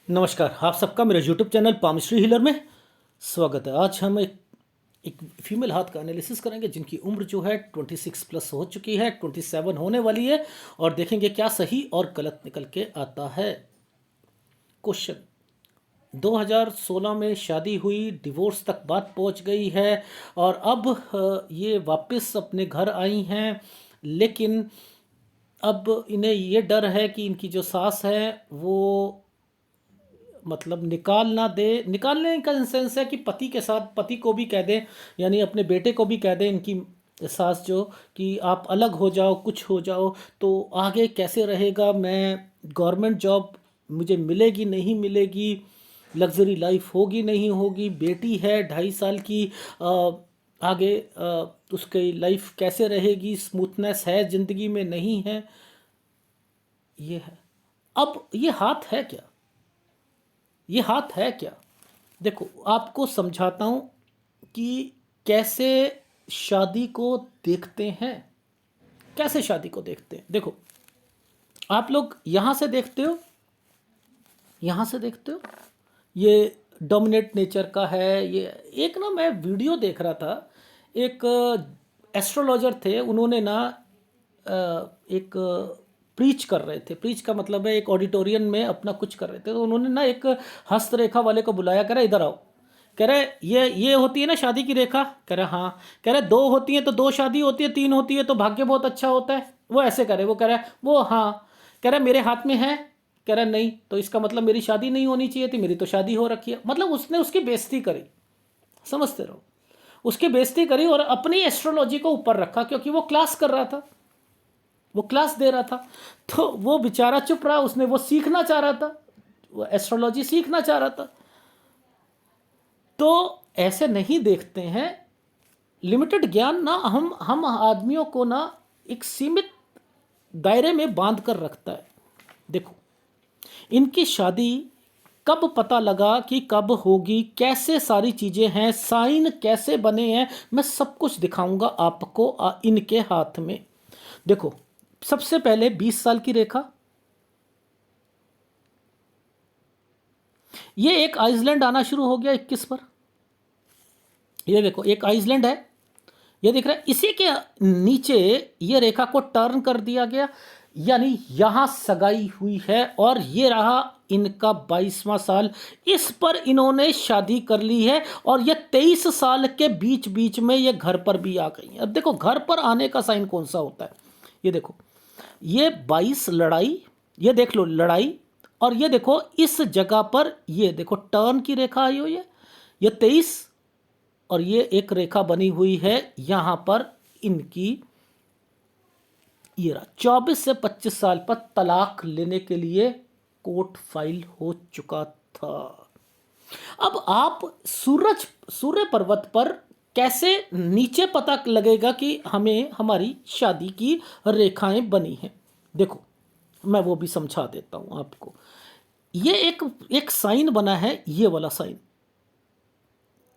नमस्कार, आप सबका मेरे यूट्यूब चैनल पामश्री हीलर में स्वागत है। आज हम एक फीमेल हाथ का एनालिसिस करेंगे जिनकी उम्र जो है 26 प्लस हो चुकी है, 27 होने वाली है, और देखेंगे क्या सही और गलत निकल के आता है। क्वेश्चन: 2016 में शादी हुई, डिवोर्स तक बात पहुंच गई है और अब ये वापस अपने घर आई हैं, लेकिन अब इन्हें ये डर है कि इनकी जो सास है वो मतलब निकाल ना दे। निकालने का सेंस है कि पति के साथ पति को भी कह दें, यानी अपने बेटे को भी कह दें इनकी सास जो, कि आप अलग हो जाओ, कुछ हो जाओ तो आगे कैसे रहेगा, मैं गवर्नमेंट जॉब मुझे मिलेगी नहीं मिलेगी, लग्जरी लाइफ होगी नहीं होगी, बेटी है 2.5 साल की, आगे उसकी लाइफ कैसे रहेगी, स्मूथनेस है ज़िंदगी में नहीं है। ये है। अब ये हाथ है क्या? ये हाथ है क्या? देखो, आपको समझाता हूँ कि कैसे शादी को देखते हैं। कैसे शादी को देखते हैं, देखो, आप लोग यहाँ से देखते हो, यहाँ से देखते हो, ये डोमिनेट नेचर का है। ये एक ना, मैं वीडियो देख रहा था, एक एस्ट्रोलॉजर थे, उन्होंने ना एक प्रीच कर रहे थे। प्रीच का मतलब है एक ऑडिटोरियम में अपना कुछ कर रहे थे, तो उन्होंने ना एक हस्तरेखा वाले को बुलाया, कह रहे इधर आओ। कह रहे ये होती है ना शादी की रेखा? कह रहे हाँ। कह रहे 2 होती है तो 2 शादी होती है, 3 होती है तो भाग्य बहुत अच्छा होता है। वो ऐसे करे, वो कह रहा है वो हाँ। कह रहा मेरे हाथ में है। कह रहा नहीं, तो इसका मतलब मेरी शादी नहीं होनी चाहिए थी, मेरी तो शादी हो रखी है। मतलब उसने उसकी बेइज्जती करी, समझते रहो, उसकी बेइज्जती करी और अपनी एस्ट्रोलॉजी को ऊपर रखा, क्योंकि वो क्लास कर रहा था, वो क्लास दे रहा था। तो वो बेचारा चुप रहा, उसने वो सीखना चाह रहा था, वो एस्ट्रोलॉजी सीखना चाह रहा था। तो ऐसे नहीं देखते हैं। लिमिटेड ज्ञान ना हम आदमियों को ना एक सीमित दायरे में बांध कर रखता है। देखो, इनकी शादी कब पता लगा कि कब होगी, कैसे सारी चीज़ें हैं, साइन कैसे बने हैं, मैं सब कुछ दिखाऊंगा आपको इनके हाथ में। देखो, सबसे पहले 20 साल की रेखा, ये एक आइसलैंड आना शुरू हो गया 21 पर। ये देखो, एक आइसलैंड है, ये दिख रहा है, इसी के नीचे ये रेखा को टर्न कर दिया गया, यानी यहां सगाई हुई है, और ये रहा इनका 22वां साल। इस पर इन्होंने शादी कर ली है, और ये 23 साल के बीच बीच में ये घर पर भी आ गई। अब देखो, घर पर आने का साइन कौन सा होता है, ये देखो, ये 22 लड़ाई, ये देख लो लड़ाई, और ये देखो इस जगह पर, ये देखो टर्न की रेखा आई हुई है, ये 23, और ये एक रेखा बनी हुई है यहां पर इनकी, ये रहा 24 से 25 साल पर तलाक लेने के लिए कोर्ट फाइल हो चुका था। अब आप सूर्य पर्वत पर कैसे नीचे पता लगेगा कि हमें हमारी शादी की रेखाएं बनी हैं? देखो, मैं वो भी समझा देता हूं आपको। ये एक साइन बना है, ये वाला साइन,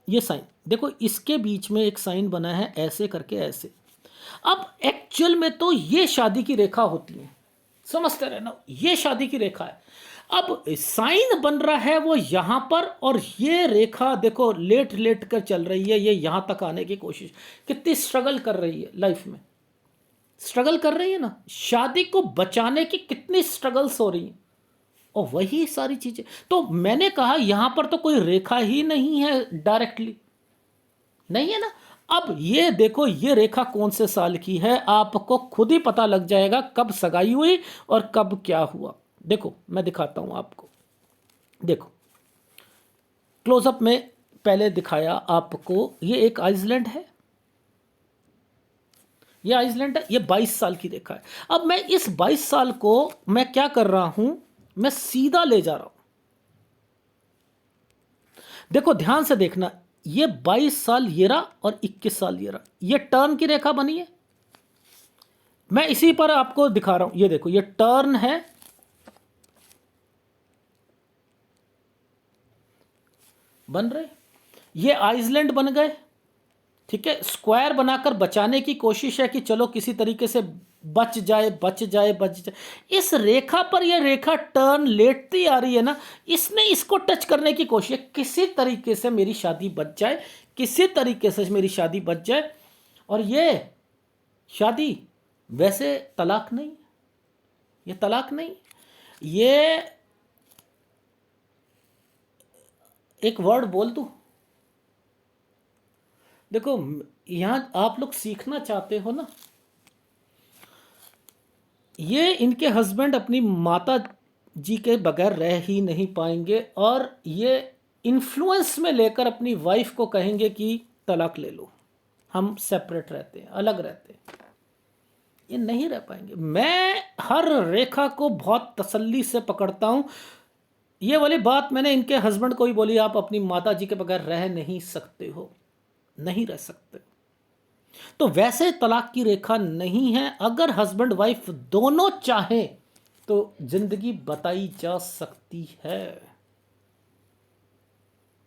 ये साइन देखो, इसके बीच में एक साइन बना है ऐसे करके, ऐसे। अब एक्चुअल में तो ये शादी की रेखा होती है, समझते रहना, ये शादी की रेखा है। अब साइन बन रहा है वो यहां पर, और ये रेखा देखो लेट लेट कर चल रही है, ये यहां तक आने की कोशिश, कितनी स्ट्रगल कर रही है लाइफ में, स्ट्रगल कर रही है ना, शादी को बचाने की कितनी स्ट्रगल्स हो रही हैं, और वही सारी चीजें। तो मैंने कहा यहां पर तो कोई रेखा ही नहीं है, डायरेक्टली नहीं है ना। अब ये देखो, ये रेखा कौन से साल की है, आपको खुद ही पता लग जाएगा कब सगाई हुई और कब क्या हुआ। देखो, मैं दिखाता हूं आपको, देखो क्लोजअप में पहले दिखाया आपको, ये एक आइसलैंड है, ये आइसलैंड है, ये 22 साल की रेखा है। अब मैं इस 22 साल को मैं क्या कर रहा हूं, मैं सीधा ले जा रहा हूं। देखो ध्यान से देखना, ये 22 साल ये रहा और 21 साल ये रहा, ये टर्न की रेखा बनी है। मैं इसी पर आपको दिखा रहा हूं, ये देखो, ये टर्न है, बन रहे, ये आइसलैंड बन गए, ठीक है। स्क्वायर बनाकर बचाने की कोशिश है कि चलो किसी तरीके से बच जाए बच जाए बच जाए। इस रेखा पर यह रेखा टर्न लेटती आ रही है ना, इसने इसको टच करने की कोशिश, किसी तरीके से मेरी शादी बच जाए, किसी तरीके से मेरी शादी बच जाए। और ये शादी वैसे तलाक नहीं, ये तलाक नहीं, ये एक वर्ड बोल दूं, देखो यहां आप लोग सीखना चाहते हो ना, ये इनके हस्बैंड अपनी माता जी के बगैर रह ही नहीं पाएंगे, और ये इन्फ्लुएंस में लेकर अपनी वाइफ को कहेंगे कि तलाक ले लो, हम सेपरेट रहते हैं, अलग रहते हैं। ये नहीं रह पाएंगे। मैं हर रेखा को बहुत तसल्ली से पकड़ता हूं। ये वाली बात मैंने इनके हस्बैंड को ही बोली, आप अपनी माता जी के बगैर रह नहीं सकते हो, नहीं रह सकते। तो वैसे तलाक की रेखा नहीं है। अगर हस्बैंड वाइफ दोनों चाहें तो जिंदगी बताई जा सकती है।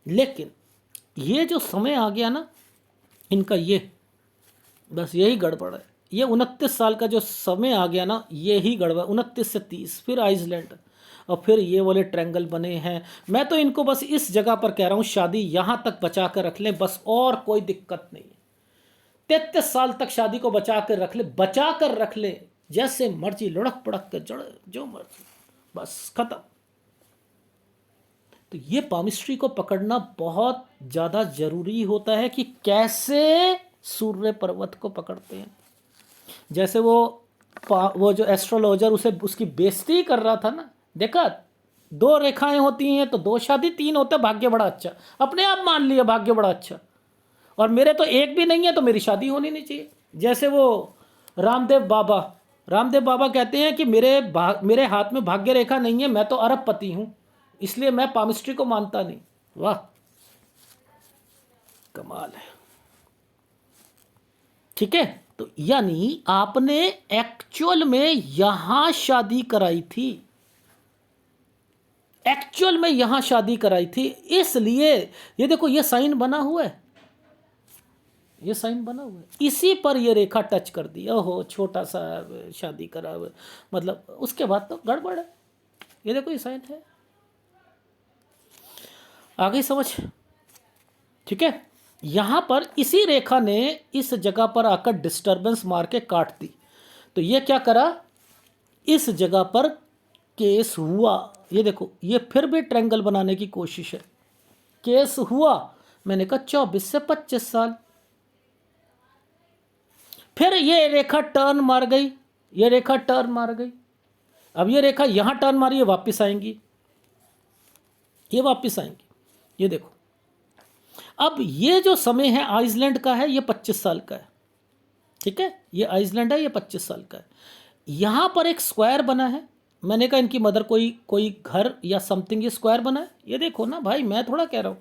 लेकिन ये जो समय आ गया ना इनका, ये बस यही गड़बड़ है। ये 29 साल का जो समय आ गया ना, ये ही गड़बड़। 29 से 30, फिर आइसलैंड, और फिर ये वाले ट्रैंगल बने हैं। मैं तो इनको बस इस जगह पर कह रहा हूँ, शादी यहाँ तक बचा कर रख लें बस, और कोई दिक्कत नहीं है। 33 साल तक शादी को बचा कर रख ले, बचा कर रख ले, जैसे मर्जी लुढ़क पड़क कर जड़, जो मर्जी, बस खत्म। तो ये पामिस्ट्री को पकड़ना बहुत ज़्यादा जरूरी होता है कि कैसे सूर्य पर्वत को पकड़ते हैं। जैसे वो जो एस्ट्रोलॉजर उसे उसकी बेइज्जती कर रहा था ना, देखा 2 रेखाएं होती हैं तो 2 शादी, 3 होता है भाग्य बड़ा अच्छा, अपने आप मान लिया भाग्य बड़ा अच्छा, और मेरे तो एक भी नहीं है तो मेरी शादी होनी नहीं चाहिए। जैसे वो रामदेव बाबा कहते हैं कि मेरे हाथ में भाग्य रेखा नहीं है, मैं तो अरबपति हूं, इसलिए मैं पामिस्ट्री को मानता नहीं। वाह, कमाल है। ठीक है, तो यानी आपने एक्चुअल में यहां शादी कराई थी, एक्चुअल में यहां शादी कराई थी, इसलिए ये देखो ये साइन बना हुआ है, ये साइन बना हुआ है, इसी पर ये रेखा टच कर दी। ओहो, छोटा सा शादी करा, मतलब उसके बाद तो गड़बड़ है। ये देखो ये साइन है, आ गई समझ? ठीक है, यहां पर इसी रेखा ने इस जगह पर आकर डिस्टरबेंस मार के काट दी। तो ये क्या करा, इस जगह पर केस हुआ। ये देखो ये फिर भी ट्रायंगल बनाने की कोशिश है, केस हुआ। मैंने कहा 24 से 25 साल। फिर ये रेखा टर्न मार गई, ये रेखा टर्न मार गई। अब ये रेखा यहां टर्न मारी, ये वापस आएंगी, ये वापस आएंगी। ये देखो, अब ये जो समय है आइसलैंड का है, ये 25 साल का है। ठीक है, ये आइसलैंड है, ये 25 साल का है। यहां पर एक स्क्वायर बना है। मैंने कहा इनकी मदर कोई घर या समथिंग, ये स्क्वायर बना है। ये देखो ना भाई, मैं थोड़ा कह रहा हूं,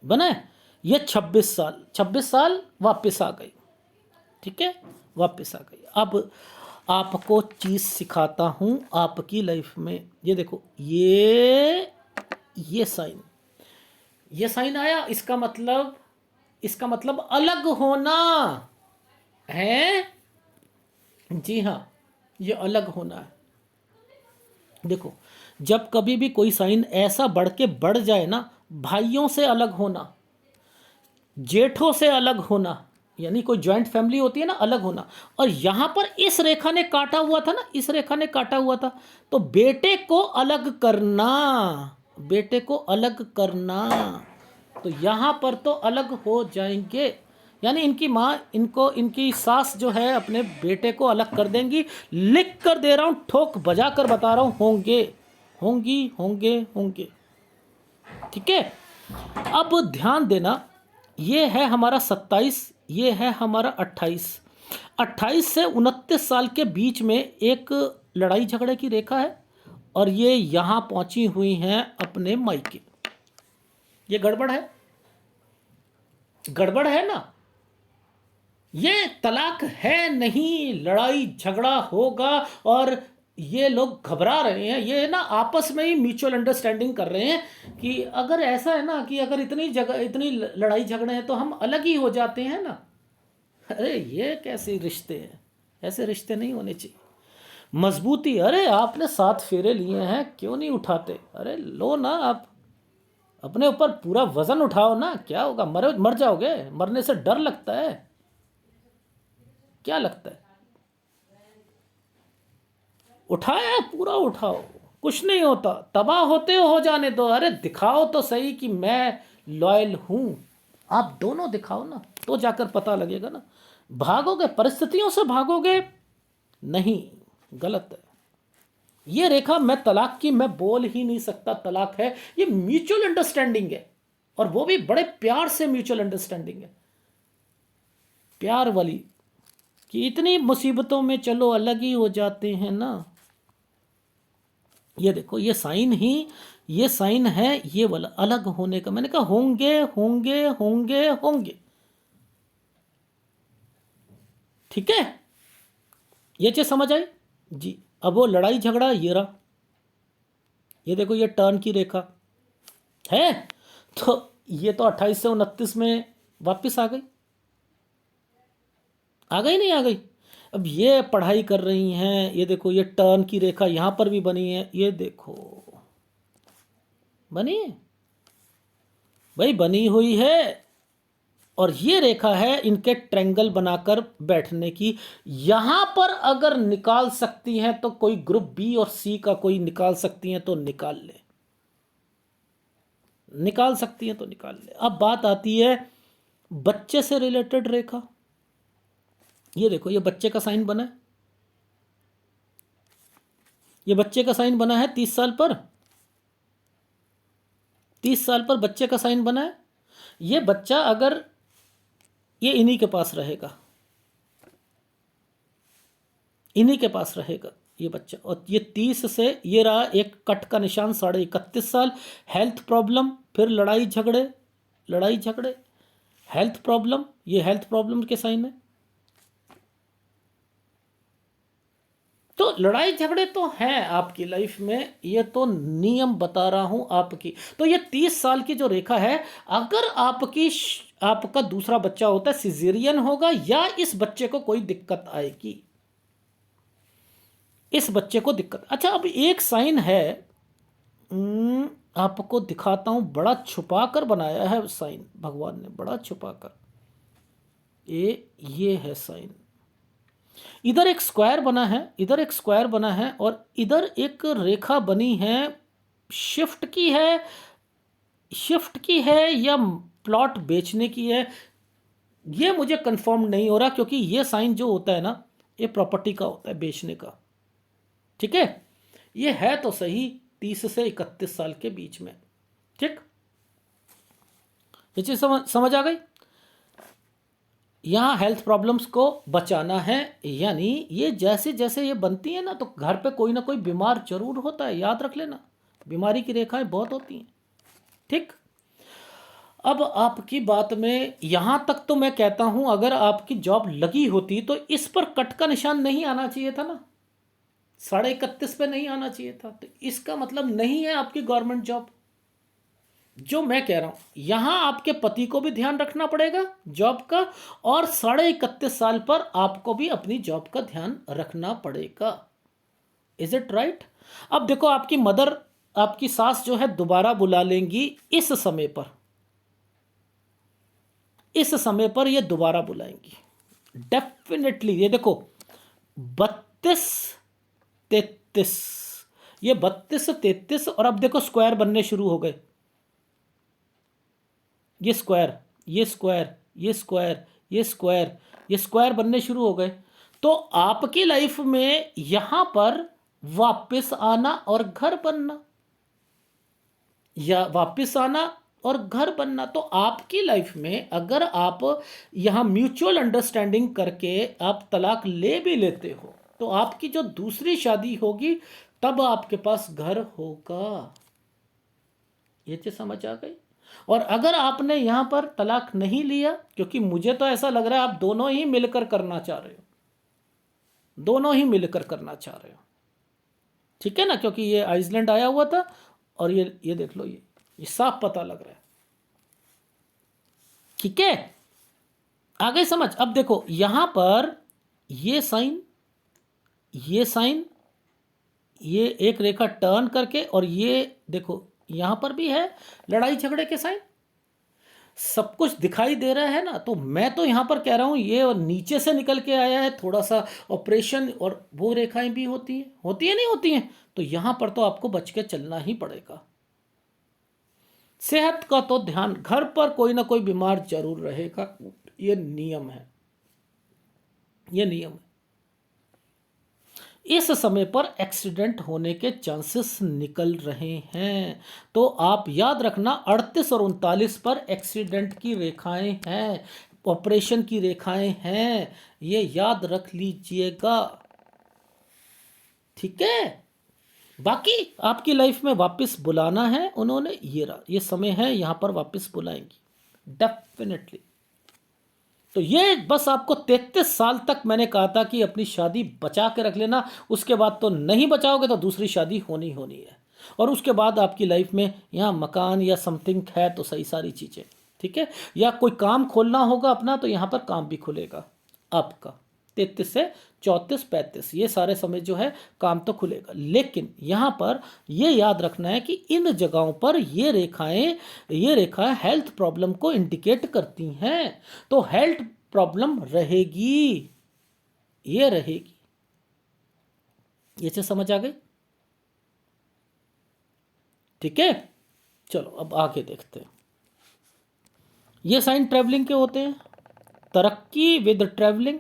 बना है। ये 26 साल वापस आ गई। ठीक है, वापस आ गई। अब आपको चीज सिखाता हूं आपकी लाइफ में। ये देखो ये साइन, ये साइन आया, इसका मतलब अलग होना है। जी हाँ, ये अलग होना है। देखो, जब कभी भी कोई साइन ऐसा बढ़ जाए ना, भाइयों से अलग होना, जेठों से अलग होना, यानी कोई जॉइंट फैमिली होती है ना, अलग होना। और यहां पर इस रेखा ने काटा हुआ था ना, इस रेखा ने काटा हुआ था, तो बेटे को अलग करना, बेटे को अलग करना। तो यहां पर तो अलग हो जाएंगे, यानी इनकी माँ इनकी सास जो है अपने बेटे को अलग कर देंगी। लिख कर दे रहा हूं, ठोक बजा कर बता रहा हूं, होंगे, होंगी, होंगे, होंगे। ठीक है, अब ध्यान देना, ये है हमारा 27, ये है हमारा 28। 28 से 29 साल के बीच में एक लड़ाई झगड़े की रेखा है, और ये यहां पहुंची हुई हैं अपने मायके। ये गड़बड़ है, गड़बड़ है ना। ये तलाक है नहीं, लड़ाई झगड़ा होगा, और ये लोग घबरा रहे हैं। ये ना आपस में ही म्यूचुअल अंडरस्टैंडिंग कर रहे हैं कि अगर ऐसा है ना कि अगर इतनी लड़ाई झगड़े हैं तो हम अलग ही हो जाते हैं ना। अरे ये कैसे रिश्ते हैं, ऐसे रिश्ते नहीं होने चाहिए। मजबूती, अरे आपने 7 फेरे लिए हैं, क्यों नहीं उठाते? अरे लो ना, आप अपने ऊपर पूरा वजन उठाओ ना, क्या होगा? मर जाओगे? मरने से डर लगता है? क्या लगता है? उठाया, पूरा उठाओ, कुछ नहीं होता। तबाह होते हो जाने दो। अरे दिखाओ तो सही कि मैं लॉयल हूं। आप दोनों दिखाओ ना, तो जाकर पता लगेगा ना। भागोगे, परिस्थितियों से भागोगे नहीं, गलत है। ये रेखा, मैं तलाक की मैं बोल ही नहीं सकता तलाक है। ये म्यूचुअल अंडरस्टैंडिंग है, और वो भी बड़े प्यार से म्यूचुअल अंडरस्टैंडिंग है, प्यार वाली, कि इतनी मुसीबतों में चलो अलग ही हो जाते हैं ना। ये देखो, ये साइन ही, ये साइन है ये वाला अलग होने का। मैंने कहा होंगे होंगे होंगे होंगे, ठीक है। ये चीज समझ आई जी। अब वो लड़ाई झगड़ा ये रहा, ये देखो ये टर्न की रेखा है। तो ये तो 28 से 29 में वापस आ गई, आ गई नहीं आ गई? अब ये पढ़ाई कर रही हैं, ये देखो ये टर्न की रेखा यहां पर भी बनी है, ये देखो बनी है भाई, बनी हुई है। और ये रेखा है इनके ट्रायंगल बनाकर बैठने की। यहां पर अगर निकाल सकती हैं तो कोई ग्रुप बी और सी का कोई निकाल सकती हैं तो निकाल ले, निकाल सकती हैं तो निकाल ले। अब बात आती है बच्चे से रिलेटेड रेखा। ये देखो ये बच्चे का साइन बना है, ये बच्चे का साइन बना है 30 साल पर, 30 साल पर बच्चे का साइन बना है। ये बच्चा अगर ये इन्हीं के पास रहेगा, इन्हीं के पास रहेगा ये बच्चा, और ये 30 से ये रहा एक कट का निशान 31.5 साल। हेल्थ प्रॉब्लम, फिर लड़ाई झगड़े, लड़ाई झगड़े, हेल्थ प्रॉब्लम, ये हेल्थ प्रॉब्लम के साइन है। तो लड़ाई झगड़े तो हैं आपकी लाइफ में, ये तो नियम बता रहा हूं आपकी। तो ये 30 साल की जो रेखा है, अगर आपका दूसरा बच्चा होता है, सिजेरियन होगा या इस बच्चे को कोई दिक्कत आएगी, इस बच्चे को दिक्कत। अच्छा अब एक साइन है, आपको दिखाता हूं, बड़ा छुपा कर बनाया है साइन, भगवान ने बड़ा छुपा कर। ये है साइन। इधर एक स्क्वायर बना है, इधर एक स्क्वायर बना है, और इधर एक रेखा बनी है। शिफ्ट की है, शिफ्ट की है या प्लॉट बेचने की है, ये मुझे कंफर्म नहीं हो रहा, क्योंकि ये साइन जो होता है ना, ये प्रॉपर्टी का होता है, बेचने का, ठीक है। ये है तो सही 30 से 31 साल के बीच में, ठीक। ये चीज समझ आ गई। यहाँ हेल्थ प्रॉब्लम्स को बचाना है, यानी ये जैसे जैसे ये बनती है ना, तो घर पे कोई ना कोई बीमार जरूर होता है, याद रख लेना। बीमारी की रेखाएं बहुत होती हैं, ठीक। अब आपकी बात में यहां तक तो मैं कहता हूं, अगर आपकी जॉब लगी होती तो इस पर कट का निशान नहीं आना चाहिए था ना, 31.5 पे नहीं आना चाहिए था। तो इसका मतलब नहीं है आपकी गवर्नमेंट जॉब। जो मैं कह रहा हूं, यहां आपके पति को भी ध्यान रखना पड़ेगा जॉब का, और 31.5 साल पर आपको भी अपनी जॉब का ध्यान रखना पड़ेगा। Is it right? अब देखो आपकी मदर, आपकी सास जो है दोबारा बुला लेंगी इस समय पर, इस समय पर ये दोबारा बुलाएंगी डेफिनेटली। ये देखो 32-33, ये 32-33, और अब देखो स्क्वायर बनने शुरू हो गए। ये स्क्वायर, ये स्क्वायर, ये स्क्वायर, ये स्क्वायर, ये स्क्वायर बनने शुरू हो गए। तो आपकी लाइफ में यहां पर वापस आना और घर बनना, या वापस आना और घर बनना। तो आपकी लाइफ में अगर आप यहां म्यूचुअल अंडरस्टैंडिंग करके आप तलाक ले भी लेते हो, तो आपकी जो दूसरी शादी होगी तब आपके पास घर होगा। ये चीज समझ आ गई। और अगर आपने यहां पर तलाक नहीं लिया, क्योंकि मुझे तो ऐसा लग रहा है आप दोनों ही मिलकर करना चाह रहे हो, दोनों ही मिलकर करना चाह रहे हो, ठीक है ना, क्योंकि ये आइसलैंड आया हुआ था, और ये देख लो, ये साफ पता लग रहा है, ठीक है। आगे समझ। अब देखो यहां पर ये साइन, ये साइन, ये एक रेखा टर्न करके, और ये देखो यहां पर भी है लड़ाई झगड़े के साइन, सब कुछ दिखाई दे रहा है ना। तो मैं तो यहां पर कह रहा हूं ये और नीचे से निकल के आया है थोड़ा सा ऑपरेशन, और वो रेखाएं भी होती है नहीं होती हैं, तो यहां पर तो आपको बच के चलना ही पड़ेगा। सेहत का तो ध्यान, घर पर कोई ना कोई बीमार जरूर रहेगा, ये नियम है, ये नियम है। इस समय पर एक्सीडेंट होने के चांसेस निकल रहे हैं, तो आप याद रखना 38 और 39 पर एक्सीडेंट की रेखाएं हैं, ऑपरेशन की रेखाएं हैं, ये याद रख लीजिएगा, ठीक है। बाकी आपकी लाइफ में वापस बुलाना है उन्होंने, ये समय है यहां पर वापस बुलाएंगी डेफिनेटली। तो ये बस आपको 33 साल तक मैंने कहा था कि अपनी शादी बचा के रख लेना, उसके बाद तो नहीं बचाओगे तो दूसरी शादी होनी होनी है, और उसके बाद आपकी लाइफ में यहाँ मकान या समथिंग है तो सही सारी चीज़ें, ठीक है। या कोई काम खोलना होगा अपना तो यहाँ पर काम भी खुलेगा आपका, 33 से 34 35 ये सारे समय जो है काम तो खुलेगा। लेकिन यहाँ पर ये याद रखना है कि इन जगहों पर ये रेखाएं हेल्थ प्रॉब्लम को इंडिकेट करती हैं, तो हेल्थ प्रॉब्लम रहेगी, ये रहेगी। ये चीज समझ आ गई, ठीक है। चलो अब आगे देखते हैं। ये साइन ट्रैवलिंग के होते हैं, तरक्की विद ट्रैवलिंग,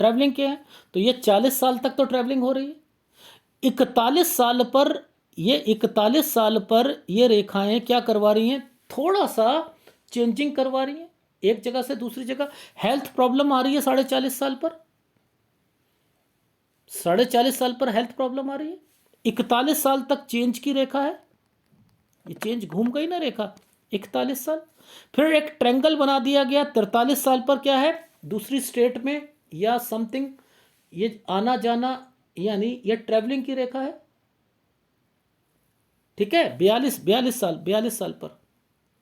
ट्रैवलिंग क्या है, तो ये 40 साल तक तो ट्रैवलिंग हो रही है। 41 साल पर, ये 41 साल पर ये रेखाएं क्या करवा रही हैं, थोड़ा सा चेंजिंग करवा रही हैं एक जगह से दूसरी जगह। हेल्थ प्रॉब्लम आ रही है 40.5 साल पर, 40.5 साल पर हेल्थ प्रॉब्लम आ रही है। 41 साल तक चेंज की रेखा है, ये चेंज घूम गई ना रेखा 41 साल। फिर एक ट्रेंगल बना दिया गया 43 साल पर, क्या है, दूसरी स्टेट में या समथिंग, ये आना जाना, यानी ये ट्रेवलिंग की रेखा है, ठीक है। 42 साल पर,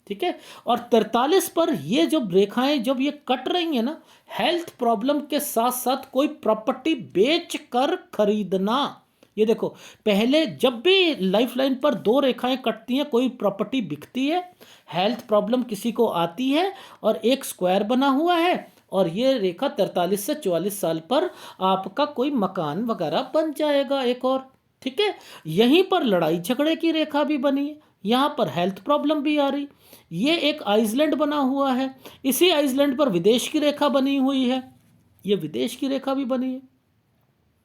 ठीक है। और 43 पर ये जो रेखाएं जब ये कट रही हैं ना, हेल्थ प्रॉब्लम के साथ साथ कोई प्रॉपर्टी बेच कर खरीदना। ये देखो पहले जब भी लाइफ लाइन पर दो रेखाएं कटती हैं कोई प्रॉपर्टी बिकती है, हेल्थ प्रॉब्लम किसी को आती है, और एक स्क्वायर बना हुआ है, और ये रेखा 43 से 44 साल पर आपका कोई मकान वगैरह बन जाएगा एक और, ठीक है। यहीं पर लड़ाई झगड़े की रेखा भी बनी है, यहाँ पर हेल्थ प्रॉब्लम भी आ रही। ये एक आइसलैंड बना हुआ है, इसी आइसलैंड पर विदेश की रेखा बनी हुई है, ये विदेश की रेखा भी बनी है।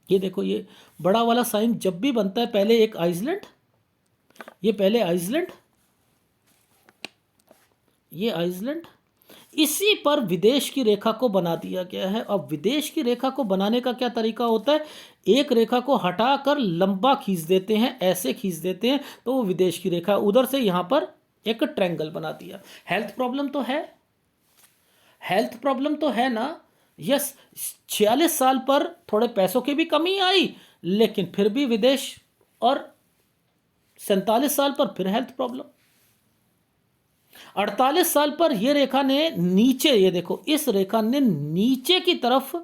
ये देखो ये बड़ा वाला साइन जब भी बनता है पहले एक आइसलैंड, ये पहले आइसलैंड, ये आइसलैंड, इसी पर विदेश की रेखा को बना दिया गया है। अब विदेश की रेखा को बनाने का क्या तरीका होता है, एक रेखा को हटाकर लंबा खींच देते हैं, ऐसे खींच देते हैं तो वो विदेश की रेखा, उधर से यहां पर एक ट्रायंगल बना दिया। हेल्थ प्रॉब्लम तो है, हेल्थ प्रॉब्लम तो है ना, यस। 46 साल पर थोड़े पैसों की भी कमी आई, लेकिन फिर भी विदेश, और 47 साल पर फिर हेल्थ प्रॉब्लम। 48 साल पर यह रेखा ने नीचे, ये देखो इस रेखा ने नीचे की तरफ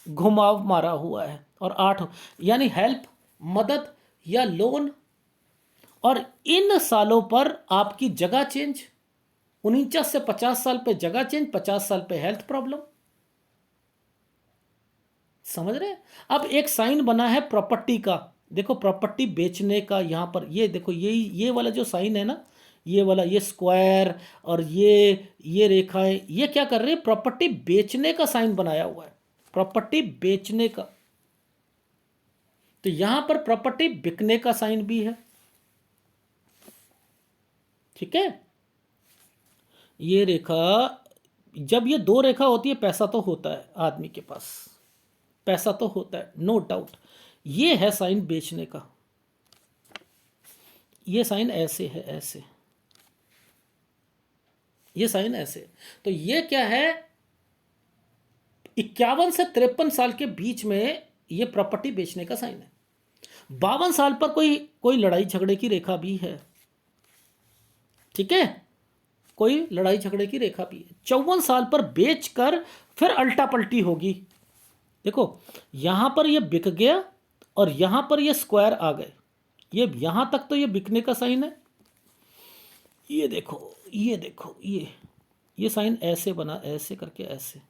घुमाव मारा हुआ है, और 8 यानी हेल्प, मदद या लोन। और इन सालों पर आपकी जगह चेंज, 49 से 50 साल पे जगह चेंज, 50 साल पे हेल्थ प्रॉब्लम, समझ रहे। अब एक साइन बना है प्रॉपर्टी का, देखो प्रॉपर्टी बेचने का, यहां पर ये देखो ये वाला जो साइन है ना, ये वाला, ये स्क्वायर और ये रेखाएं, ये क्या कर रही है, प्रॉपर्टी बेचने का साइन बनाया हुआ है, प्रॉपर्टी बेचने का। तो यहां पर प्रॉपर्टी बिकने का साइन भी है, ठीक है। ये रेखा, जब ये दो रेखा होती है पैसा तो होता है आदमी के पास, पैसा तो होता है, नो डाउट। ये है साइन बेचने का, ये साइन ऐसे है, ऐसे, ये साइन ऐसे। तो ये क्या है, 51 से 53 साल के बीच में ये प्रॉपर्टी बेचने का साइन है। 52 साल पर कोई लड़ाई झगड़े की रेखा भी है, ठीक है, कोई लड़ाई झगड़े की रेखा भी है। 54 साल पर बेचकर फिर अल्टा पल्टी होगी। देखो यहां पर ये बिक गया और यहां पर ये स्क्वायर आ गए, ये यहां तक तो ये बिकने का साइन है। ये देखो ये देखो ये साइन ऐसे बना, ऐसे करके ऐसे,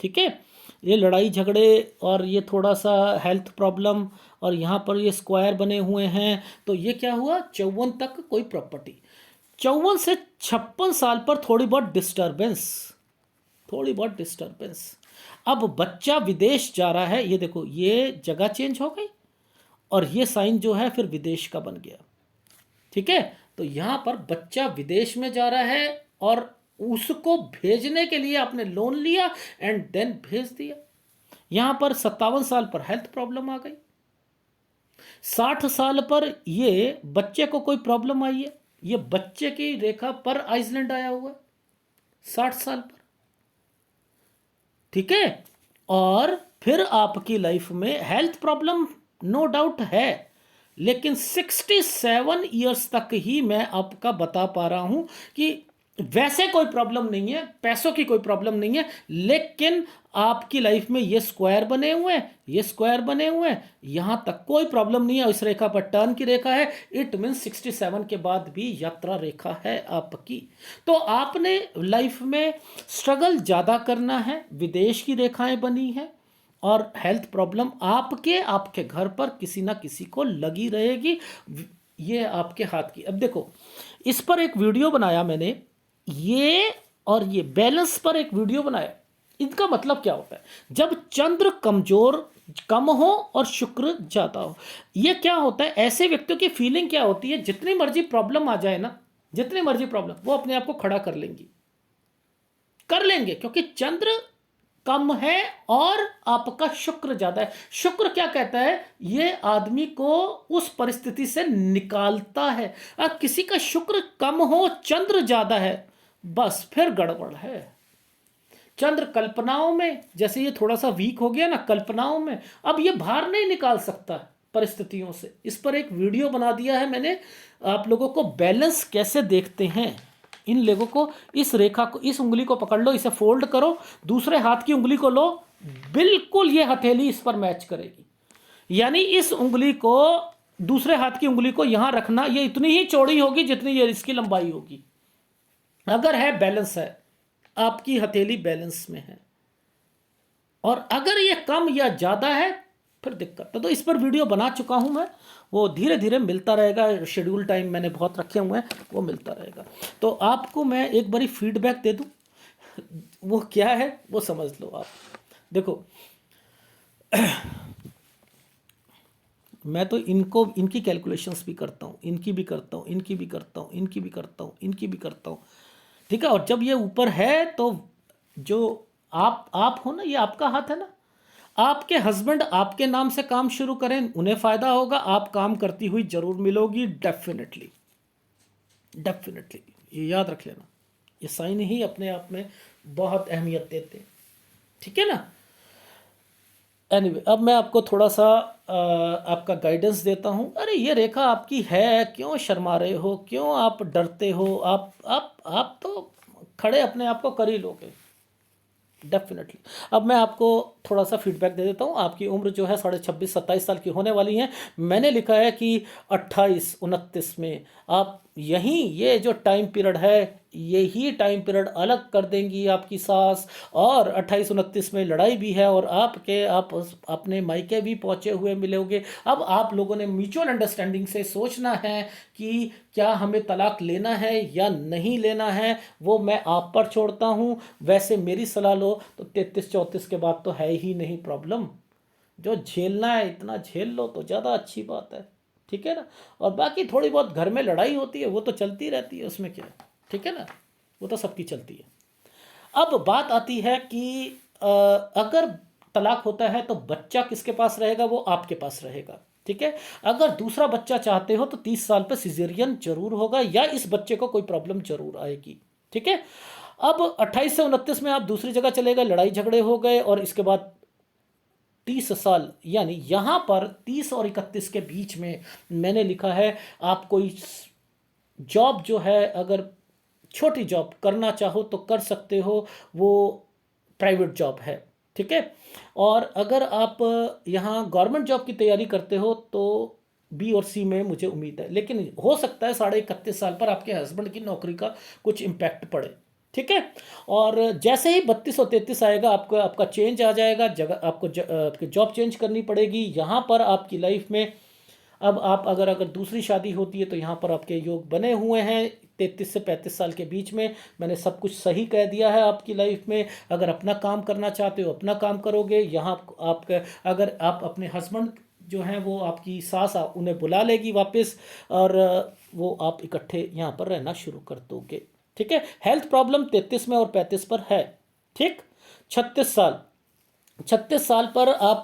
ठीक है। ये लड़ाई झगड़े और ये थोड़ा सा हेल्थ प्रॉब्लम और यहाँ पर ये स्क्वायर बने हुए हैं, तो ये क्या हुआ 54 तक कोई प्रॉपर्टी। 54 से 56 साल पर थोड़ी बहुत डिस्टर्बेंस, थोड़ी बहुत डिस्टर्बेंस। अब बच्चा विदेश जा रहा है, ये देखो ये जगह चेंज हो गई और ये साइन जो है फिर विदेश का बन गया, ठीक है। तो यहां पर बच्चा विदेश में जा रहा है और उसको भेजने के लिए आपने लोन लिया एंड देन भेज दिया। यहां पर 57 साल पर हेल्थ प्रॉब्लम आ गई, 60 साल पर ये बच्चे को कोई प्रॉब्लम आई है, ये बच्चे की रेखा पर आइसलैंड आया हुआ है 60 साल पर, ठीक है। और फिर आपकी लाइफ में हेल्थ प्रॉब्लम नो डाउट है, लेकिन 67 ईयर्स तक ही मैं आपका बता पा रहा हूं कि वैसे कोई प्रॉब्लम नहीं है, पैसों की कोई प्रॉब्लम नहीं है, लेकिन आपकी लाइफ में ये स्क्वायर बने हुए हैं, ये स्क्वायर बने हुए हैं, यहां तक कोई प्रॉब्लम नहीं है। इस रेखा पर टर्न की रेखा है, इट मीन 67 के बाद भी यात्रा रेखा है आपकी। तो आपने लाइफ में स्ट्रगल ज़्यादा करना है, विदेश की रेखाएं बनी हैं और हेल्थ प्रॉब्लम आपके घर पर किसी ना किसी को लगी रहेगी, ये आपके हाथ की। अब देखो इस पर एक वीडियो बनाया मैंने, ये और ये बैलेंस पर एक वीडियो बनाया। इनका मतलब क्या होता है, जब चंद्र कमजोर कम हो और शुक्र ज्यादा हो, ये क्या होता है, ऐसे व्यक्तियों की फीलिंग क्या होती है, जितनी मर्जी प्रॉब्लम आ जाए ना, जितनी मर्जी प्रॉब्लम, वो अपने आप को खड़ा कर लेंगे, क्योंकि चंद्र कम है और आपका शुक्र ज्यादा है। शुक्र क्या कहता है, ये आदमी को उस परिस्थिति से निकालता है। अगर किसी का शुक्र कम हो, चंद्र ज्यादा है, बस फिर गड़बड़ है। चंद्र कल्पनाओं में, जैसे ये थोड़ा सा वीक हो गया ना कल्पनाओं में, अब ये बाहर नहीं निकाल सकता परिस्थितियों से। इस पर एक वीडियो बना दिया है मैंने, आप लोगों को बैलेंस कैसे देखते हैं। इन लोगों को, इस रेखा को, इस उंगली को पकड़ लो, इसे फोल्ड करो, दूसरे हाथ की उंगली को लो, बिल्कुल ये हथेली इस पर मैच करेगी। यानी इस उंगली को, दूसरे हाथ की उंगली को यहां रखना, ये इतनी ही चौड़ी होगी जितनी ये इसकी लंबाई होगी। अगर है बैलेंस है, आपकी हथेली बैलेंस में है, और अगर ये कम या ज्यादा है फिर दिक्कत है। तो इस पर वीडियो बना चुका हूं मैं, वो धीरे धीरे मिलता रहेगा, शेड्यूल टाइम मैंने बहुत रखे हुए हैं, वो मिलता रहेगा। तो आपको मैं एक बारी फीडबैक दे दूं, वो क्या है वो समझ लो आप। देखो मैं तो इनकी कैलकुलेशंस भी करता हूँ, इनकी भी करता हूँ, इनकी भी करता हूँ, इनकी भी करता हूँ, इनकी भी करता हूँ, ठीक है। और जब ये ऊपर है तो जो आप हो ना, ये आपका हाथ है ना, आपके हस्बैंड आपके नाम से काम शुरू करें, उन्हें फायदा होगा, आप काम करती हुई जरूर मिलोगी, डेफिनेटली डेफिनेटली, ये याद रख लेना। ये साइन ही अपने आप में बहुत अहमियत देते हैं, ठीक है ना। एनीवे अब मैं आपको थोड़ा सा आपका गाइडेंस देता हूँ। अरे ये रेखा आपकी है, क्यों शर्मा रहे हो, क्यों आप डरते हो, आप तो खड़े अपने आप को कर ही लोगे, डेफिनेटली। अब मैं आपको थोड़ा सा फीडबैक दे देता हूँ। आपकी उम्र जो है 26-27 साल की होने वाली है। मैंने लिखा है कि 28-29 में आप यहीं, ये जो टाइम पीरियड है, यही टाइम पीरियड अलग कर देंगी आपकी सास, और 28-29 में लड़ाई भी है और आप अपने मायके भी पहुँचे हुए मिलोगे। अब आप लोगों ने म्यूचुअल अंडरस्टैंडिंग से सोचना है कि क्या हमें तलाक लेना है या नहीं लेना है, वो मैं आप पर छोड़ता हूँ। वैसे मेरी सलाह लो तो 33-34 के बाद तो है ही नहीं प्रॉब्लम, जो झेलना है इतना झेल लो तो ज़्यादा अच्छी बात है, ठीक है ना। और बाकी थोड़ी बहुत घर में लड़ाई होती है, वो तो चलती रहती है, उसमें क्या है, ठीक है ना, वो तो सबकी चलती है। अब बात आती है कि अगर तलाक होता है तो बच्चा किसके पास रहेगा, वो आपके पास रहेगा, ठीक है। अगर दूसरा बच्चा चाहते हो तो 30 साल पर सिजेरियन जरूर होगा, या इस बच्चे को कोई प्रॉब्लम जरूर आएगी, ठीक है। अब 28 से 29 में आप दूसरी जगह चले गए, लड़ाई झगड़े हो गए, और इसके बाद 30 साल, यानी यहां पर 30 और 31 के बीच में मैंने लिखा है आप कोई जॉब जो है अगर छोटी जॉब करना चाहो तो कर सकते हो, वो प्राइवेट जॉब है, ठीक है। और अगर आप यहाँ गवर्नमेंट जॉब की तैयारी करते हो तो बी और सी में मुझे उम्मीद है, लेकिन हो सकता है 31.5 साल पर आपके हस्बैंड की नौकरी का कुछ इम्पैक्ट पड़े, ठीक है। और जैसे ही 32 और 33 आएगा आपको आपका चेंज आ जाएगा, जगह आपको आपकी जॉब चेंज करनी पड़ेगी। यहाँ पर आपकी लाइफ में अब आप अगर दूसरी शादी होती है तो यहाँ पर आपके योग बने हुए हैं 33 से 35 साल के बीच में। मैंने सब कुछ सही कह दिया है आपकी लाइफ में। अगर अपना काम करना चाहते हो अपना काम करोगे। यहाँ आपका अगर आप अपने हस्बैंड जो हैं वो आपकी सास उन्हें बुला लेगी वापस, और वो आप इकट्ठे यहाँ पर रहना शुरू कर दोगे, ठीक है। हेल्थ प्रॉब्लम 33 में और 35 पर है, ठीक। 36 साल पर आप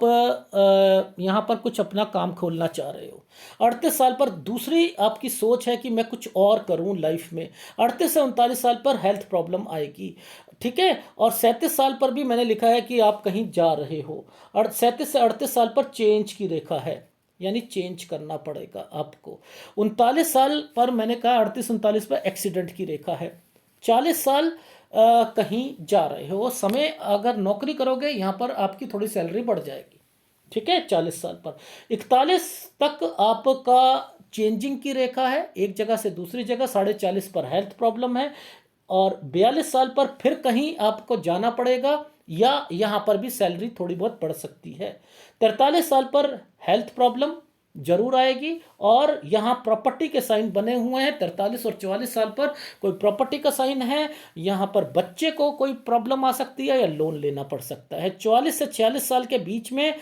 यहाँ पर कुछ अपना काम खोलना चाह रहे हो। 38 साल पर दूसरी आपकी सोच है कि मैं कुछ और करूँ लाइफ में। 38 से 39 साल पर हेल्थ प्रॉब्लम आएगी, ठीक है। और 37 साल पर भी मैंने लिखा है कि आप कहीं जा रहे हो। और 37 से 38 साल पर चेंज की रेखा है, यानी चेंज करना पड़ेगा आपको। 39 साल पर मैंने कहा 38-39 पर एक्सीडेंट की रेखा है। 40 साल कहीं जा रहे हो समय, अगर नौकरी करोगे यहाँ पर आपकी थोड़ी सैलरी बढ़ जाएगी, ठीक है। 40 साल पर 41 तक आपका चेंजिंग की रेखा है, एक जगह से दूसरी जगह। 40.5 पर हेल्थ प्रॉब्लम है। और 42 साल पर फिर कहीं आपको जाना पड़ेगा, या यहाँ पर भी सैलरी थोड़ी बहुत बढ़ सकती है। 43 साल पर हेल्थ प्रॉब्लम जरूर आएगी। और यहाँ प्रॉपर्टी के साइन बने हुए हैं 43 और 44 साल पर कोई प्रॉपर्टी का साइन है। यहाँ पर बच्चे को कोई प्रॉब्लम आ सकती है या लोन लेना पड़ सकता है। 44 से 46 साल के बीच में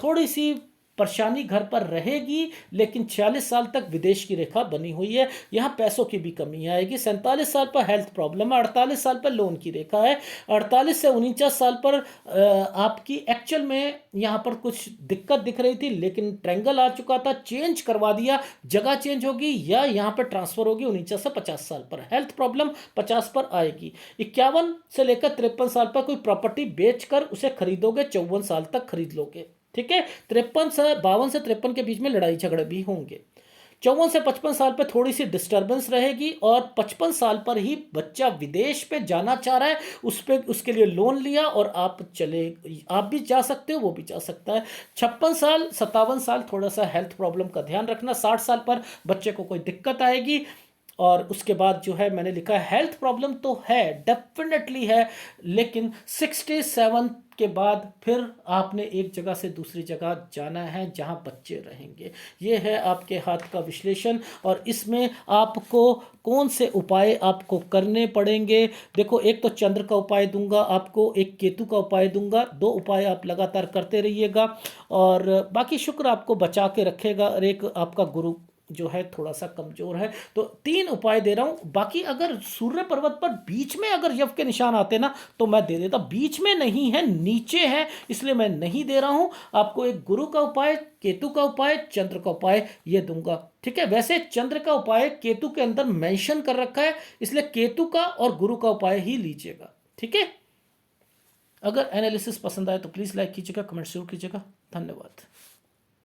थोड़ी सी परेशानी घर पर रहेगी, लेकिन 46 साल तक विदेश की रेखा बनी हुई है, यहाँ पैसों की भी कमी आएगी। 47 साल पर हेल्थ प्रॉब्लम है। 48 साल पर लोन की रेखा है। 48 से 49 साल पर आपकी एक्चुअल में यहाँ पर कुछ दिक्कत दिख रही थी, लेकिन ट्रायंगल आ चुका था, चेंज करवा दिया, जगह चेंज होगी या यहाँ पर ट्रांसफर होगी। 49 से 50 साल पर हेल्थ प्रॉब्लम 50 पर आएगी। 51 से लेकर 53 साल पर कोई प्रॉपर्टी बेचकर उसे खरीदोगे, 54 साल तक खरीद लोगे, ठीक है। 53 से 52 से 53 के बीच में लड़ाई झगड़े भी होंगे। 54 से 55 साल पर थोड़ी सी डिस्टर्बेंस रहेगी। और 55 साल पर ही बच्चा विदेश पे जाना चाह रहा है, उस पे उसके लिए लोन लिया और आप भी जा सकते हो, वो भी जा सकता है। 56 साल 57 साल थोड़ा सा हेल्थ प्रॉब्लम का ध्यान रखना। 60 साल पर बच्चे को कोई दिक्कत आएगी। और उसके बाद जो है मैंने लिखा है हेल्थ प्रॉब्लम तो है, डेफिनेटली है, लेकिन 67 के बाद फिर आपने एक जगह से दूसरी जगह जाना है जहां बच्चे रहेंगे। ये है आपके हाथ का विश्लेषण। और इसमें आपको कौन से उपाय आपको करने पड़ेंगे। देखो, एक तो चंद्र का उपाय दूंगा आपको, एक केतु का उपाय दूंगा। 2 उपाय आप लगातार करते रहिएगा, और बाकी शुक्र आपको बचा के रखेगा। और एक आपका गुरु जो है थोड़ा सा कमजोर है, तो 3 उपाय दे रहा हूं। बाकी अगर सूर्य पर्वत पर बीच में अगर यव के निशान आते ना तो मैं दे देता, बीच में नहीं है, नीचे है, इसलिए मैं नहीं दे रहा हूं आपको। एक गुरु का उपाय, केतु का उपाय, चंद्र का उपाय ये दूंगा, ठीक है। वैसे चंद्र का उपाय केतु के अंदर मेंशन कर रखा है, इसलिए केतु का और गुरु का उपाय ही लीजिएगा, ठीक है। अगर एनालिसिस पसंद आए तो प्लीज लाइक कीजिएगा, कमेंट जरूर कीजिएगा। धन्यवाद।